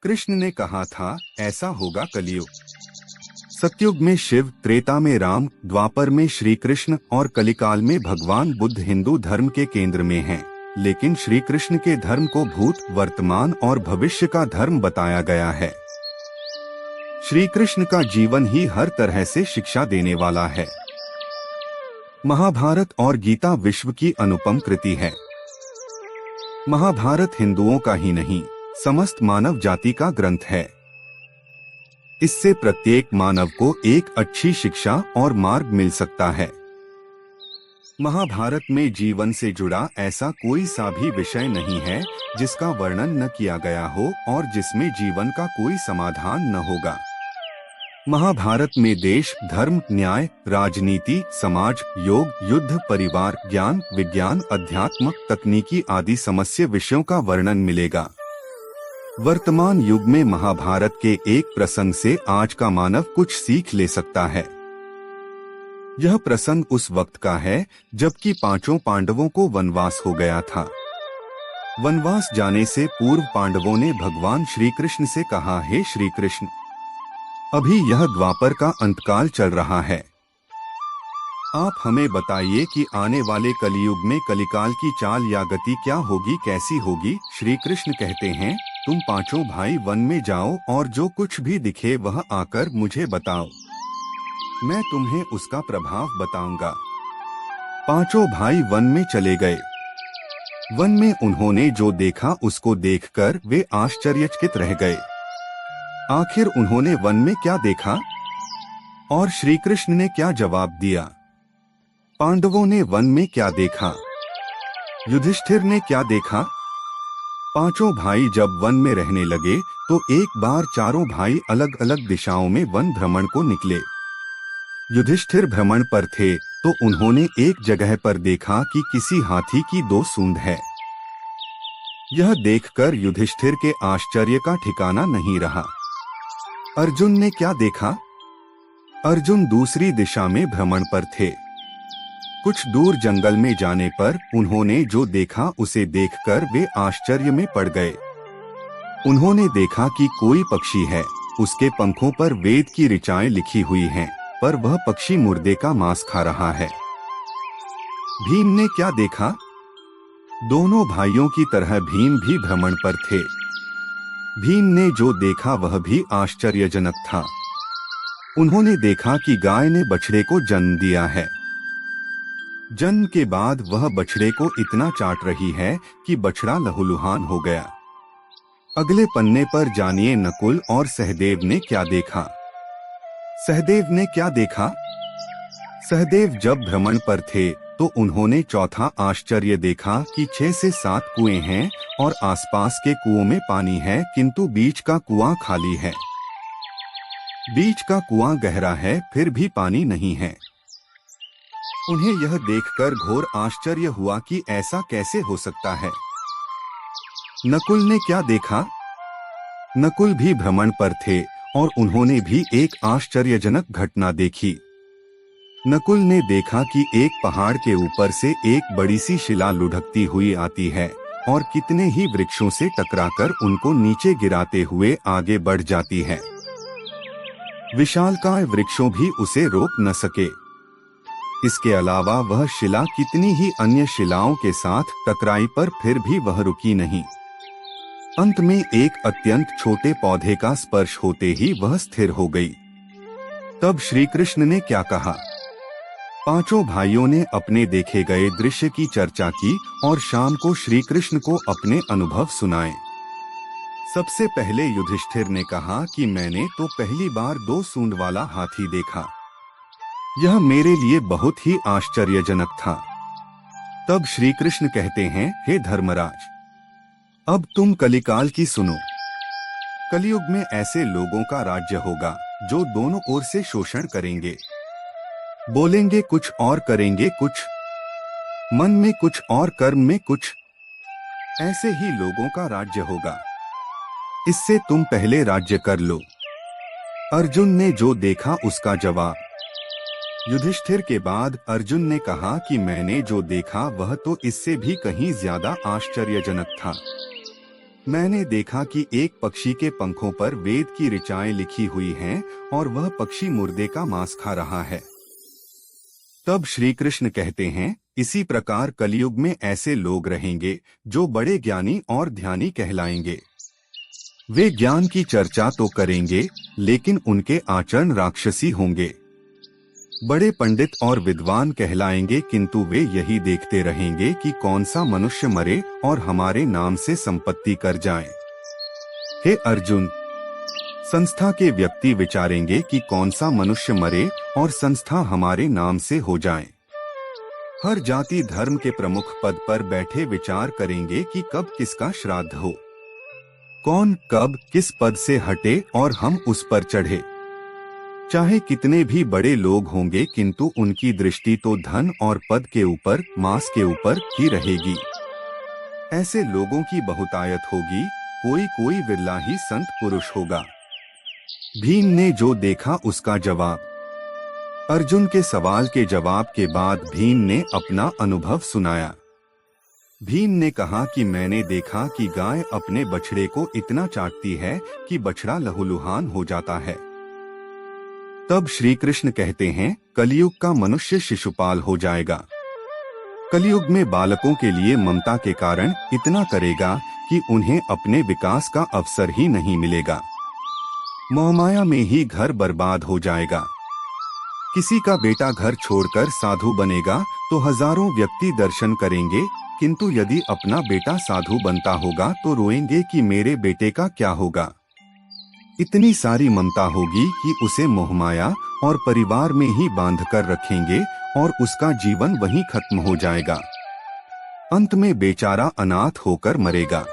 कृष्ण ने कहा था ऐसा होगा कलयुग। सतयुग में शिव, त्रेता में राम, द्वापर में श्री कृष्ण और कलिकाल में भगवान बुद्ध हिंदू धर्म के केंद्र में हैं। लेकिन श्री कृष्ण के धर्म को भूत, वर्तमान और भविष्य का धर्म बताया गया है। श्री कृष्ण का जीवन ही हर तरह से शिक्षा देने वाला है। महाभारत और गीता विश्व की अनुपम कृति है। महाभारत हिंदुओं का ही नहीं, समस्त मानव जाति का ग्रंथ है। इससे प्रत्येक मानव को एक अच्छी शिक्षा और मार्ग मिल सकता है। महाभारत में जीवन से जुड़ा ऐसा कोई सा भी विषय नहीं है जिसका वर्णन न किया गया हो और जिसमें जीवन का कोई समाधान न होगा। महाभारत में देश, धर्म, न्याय, राजनीति, समाज, योग, युद्ध, परिवार, ज्ञान, विज्ञान, अध्यात्म, तकनीकी आदि समस्या विषयों का वर्णन मिलेगा। वर्तमान युग में महाभारत के एक प्रसंग से आज का मानव कुछ सीख ले सकता है। यह प्रसंग उस वक्त का है जबकि पांचों पांडवों को वनवास हो गया था। वनवास जाने से पूर्व पांडवों ने भगवान श्री कृष्ण से कहा, हे श्री कृष्ण, अभी यह द्वापर का अंतकाल चल रहा है। आप हमें बताइए कि आने वाले कलियुग में कलिकाल की चाल या गति क्या होगी, कैसी होगी। श्री कृष्ण कहते हैं, तुम पांचों भाई वन में जाओ और जो कुछ भी दिखे वह आकर मुझे बताओ, मैं तुम्हें उसका प्रभाव बताऊंगा। पांचों भाई वन में चले गए। वन में उन्होंने जो देखा उसको देखकर वे आश्चर्यचकित रह गए। आखिर उन्होंने वन में क्या देखा और श्री कृष्ण ने क्या जवाब दिया? पांडवों ने वन में क्या देखा? युधिष्ठिर ने क्या देखा? पांचों भाई जब वन में रहने लगे तो एक बार चारों भाई अलग अलग दिशाओं में वन भ्रमण को निकले। युधिष्ठिर भ्रमण पर थे तो उन्होंने एक जगह पर देखा कि किसी हाथी की दो सूंड है। यह देखकर युधिष्ठिर के आश्चर्य का ठिकाना नहीं रहा। अर्जुन ने क्या देखा? अर्जुन दूसरी दिशा में भ्रमण पर थे। कुछ दूर जंगल में जाने पर उन्होंने जो देखा उसे देखकर वे आश्चर्य में पड़ गए। उन्होंने देखा कि कोई पक्षी है, उसके पंखों पर वेद की ऋचाएं लिखी हुई हैं, पर वह पक्षी मुर्दे का मांस खा रहा है। भीम ने क्या देखा? दोनों भाइयों की तरह भीम भी भ्रमण पर थे। भीम ने जो देखा वह भी आश्चर्यजनक था। उन्होंने देखा कि गाय ने बछड़े को जन्म दिया है। जन्म के बाद वह बछड़े को इतना चाट रही है कि बछड़ा लहूलुहान हो गया। अगले पन्ने पर जानिए नकुल और सहदेव ने क्या देखा। सहदेव ने क्या देखा? सहदेव जब भ्रमण पर थे तो उन्होंने चौथा आश्चर्य देखा कि 6 से 7 कुएं हैं और आसपास के कुओं में पानी है, किंतु बीच का कुआं खाली है। बीच का कुआं गहरा है फिर भी पानी नहीं है। उन्हें यह देखकर घोर आश्चर्य हुआ कि ऐसा कैसे हो सकता है। नकुल ने क्या देखा? नकुल भी भ्रमण पर थे और उन्होंने भी एक आश्चर्यजनक घटना देखी। नकुल ने देखा कि एक पहाड़ के ऊपर से एक बड़ी सी शिला लुढ़कती हुई आती है और कितने ही वृक्षों से टकराकर उनको नीचे गिराते हुए आगे बढ़ जाती है। विशालकाय वृक्षों भी उसे रोक न सके। इसके अलावा वह शिला कितनी ही अन्य शिलाओं के साथ टकराई पर फिर भी वह रुकी नहीं। अंत में एक अत्यंत छोटे पौधे का स्पर्श होते ही वह स्थिर हो गई। तब श्री कृष्ण ने क्या कहा? पांचों भाइयों ने अपने देखे गए दृश्य की चर्चा की और शाम को श्री कृष्ण को अपने अनुभव सुनाए। सबसे पहले युधिष्ठिर ने कहा कि मैंने तो पहली बार 2 सूंड वाला हाथी देखा। यह मेरे लिए बहुत ही आश्चर्यजनक था। तब श्री कृष्ण कहते हैं, हे धर्मराज, अब तुम कलिकाल की सुनो। कलियुग में ऐसे लोगों का राज्य होगा जो दोनों ओर से शोषण करेंगे, बोलेंगे कुछ और करेंगे कुछ, मन में कुछ और कर्म में कुछ। ऐसे ही लोगों का राज्य होगा। इससे तुम पहले राज्य कर लो। अर्जुन ने जो देखा उसका जवाब। युधिष्ठिर के बाद अर्जुन ने कहा कि मैंने जो देखा वह तो इससे भी कहीं ज्यादा आश्चर्यजनक था। मैंने देखा कि एक पक्षी के पंखों पर वेद की ऋचाएं लिखी हुई हैं और वह पक्षी मुर्दे का मांस खा रहा है। तब श्री कृष्ण कहते हैं, इसी प्रकार कलयुग में ऐसे लोग रहेंगे जो बड़े ज्ञानी और ध्यानी कहलाएंगे। वे ज्ञान की चर्चा तो करेंगे, लेकिन उनके आचरण राक्षसी होंगे। बड़े पंडित और विद्वान कहलाएंगे, किंतु वे यही देखते रहेंगे कि कौन सा मनुष्य मरे और हमारे नाम से संपत्ति कर जाए। हे अर्जुन, संस्था के व्यक्ति विचारेंगे कि कौन सा मनुष्य मरे और संस्था हमारे नाम से हो जाए। हर जाति धर्म के प्रमुख पद पर बैठे विचार करेंगे कि कब किसका श्राद्ध हो, कौन कब किस पद से हटे और हम उस पर चढ़े। चाहे कितने भी बड़े लोग होंगे, किंतु उनकी दृष्टि तो धन और पद के ऊपर, मांस के ऊपर ही रहेगी। ऐसे लोगों की बहुतायत होगी, कोई कोई विरला ही संत पुरुष होगा। भीम ने जो देखा उसका जवाब। अर्जुन के सवाल के जवाब के बाद भीम ने अपना अनुभव सुनाया। भीम ने कहा कि मैंने देखा कि गाय अपने बछड़े को इतना चाटती है कि बछड़ा लहूलुहान हो जाता है। तब श्री कृष्ण कहते हैं, कलयुग का मनुष्य शिशुपाल हो जाएगा। कलयुग में बालकों के लिए ममता के कारण इतना करेगा कि उन्हें अपने विकास का अवसर ही नहीं मिलेगा। मोहमाया में ही घर बर्बाद हो जाएगा। किसी का बेटा घर छोड़कर साधु बनेगा तो हजारों व्यक्ति दर्शन करेंगे, किंतु यदि अपना बेटा साधु बनता होगा तो रोएंगे कि मेरे बेटे का क्या होगा। इतनी सारी ममता होगी कि उसे मोहमाया और परिवार में ही बांध कर रखेंगे और उसका जीवन वहीं खत्म हो जाएगा। अंत में बेचारा अनाथ होकर मरेगा।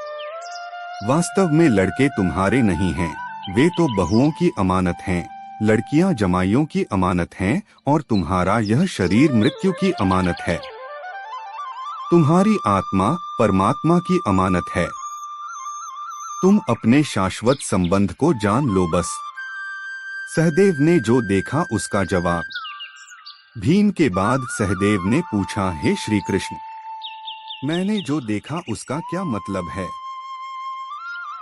वास्तव में लड़के तुम्हारे नहीं हैं, वे तो बहुओं की अमानत हैं। लड़कियां जमाइयों की अमानत हैं और तुम्हारा यह शरीर मृत्यु की अमानत है। तुम्हारी आत्मा परमात्मा की अमानत है। तुम अपने शाश्वत संबंध को जान लो बस। सहदेव ने जो देखा उसका जवाब। भीम के बाद सहदेव ने पूछा, हे श्री कृष्ण, मैंने जो देखा उसका क्या मतलब है?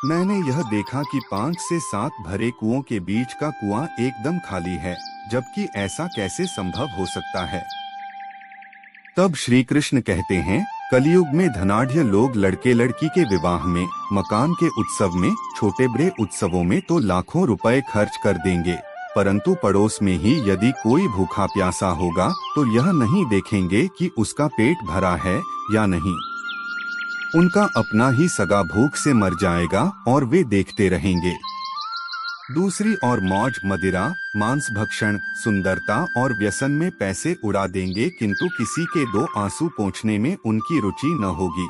मैंने यह देखा कि 5 से 7 भरे कुओं के बीच का कुआं एकदम खाली है, जबकि ऐसा कैसे संभव हो सकता है? तब श्री कृष्ण कहते हैं, कलयुग में धनाढ़ लोग लड़के लड़की के विवाह में, मकान के उत्सव में, छोटे बड़े उत्सवों में तो लाखों रुपए खर्च कर देंगे, परंतु पड़ोस में ही यदि कोई भूखा प्यासा होगा तो यह नहीं देखेंगे कि उसका पेट भरा है या नहीं। उनका अपना ही सगा भूख से मर जाएगा और वे देखते रहेंगे। दूसरी ओर मौज मदिरा, मांस भक्षण, सुंदरता और व्यसन में पैसे उड़ा देंगे, किंतु किसी के 2 आंसू पोंछने में उनकी रुचि न होगी।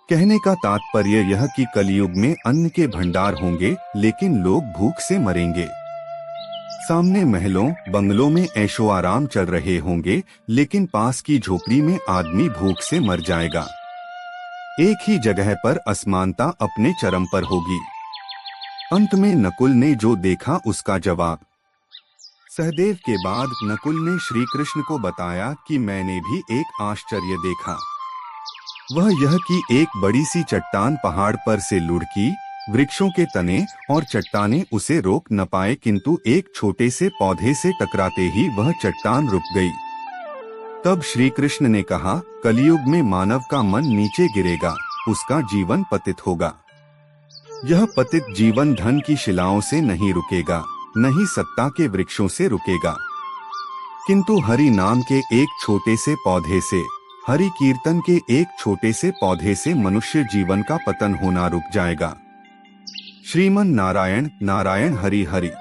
कहने का तात्पर्य यह कि कलयुग में अन्न के भंडार होंगे, लेकिन लोग भूख से मरेंगे। सामने महलों बंगलों में ऐशो आराम चल रहे होंगे, लेकिन पास की झोपड़ी में आदमी भूख से मर जाएगा। एक ही जगह पर असमानता अपने चरम पर होगी। अंत में नकुल ने जो देखा उसका जवाब। सहदेव के बाद नकुल ने श्री कृष्ण को बताया कि मैंने भी एक आश्चर्य देखा। वह यह कि एक बड़ी सी चट्टान पहाड़ पर से लुढ़की, वृक्षों के तने और चट्टानें उसे रोक न पाए, किंतु एक छोटे से पौधे से टकराते ही वह चट्टान रुक गई। तब श्री कृष्ण ने कहा, कलयुग में मानव का मन नीचे गिरेगा, उसका जीवन पतित होगा। यह पतित जीवन धन की शिलाओं से नहीं रुकेगा, न ही सत्ता के वृक्षों से रुकेगा, किंतु हरि नाम के एक छोटे से पौधे से, हरि कीर्तन के एक छोटे से पौधे से मनुष्य जीवन का पतन होना रुक जाएगा। श्रीमन नारायण नारायण हरि हरि।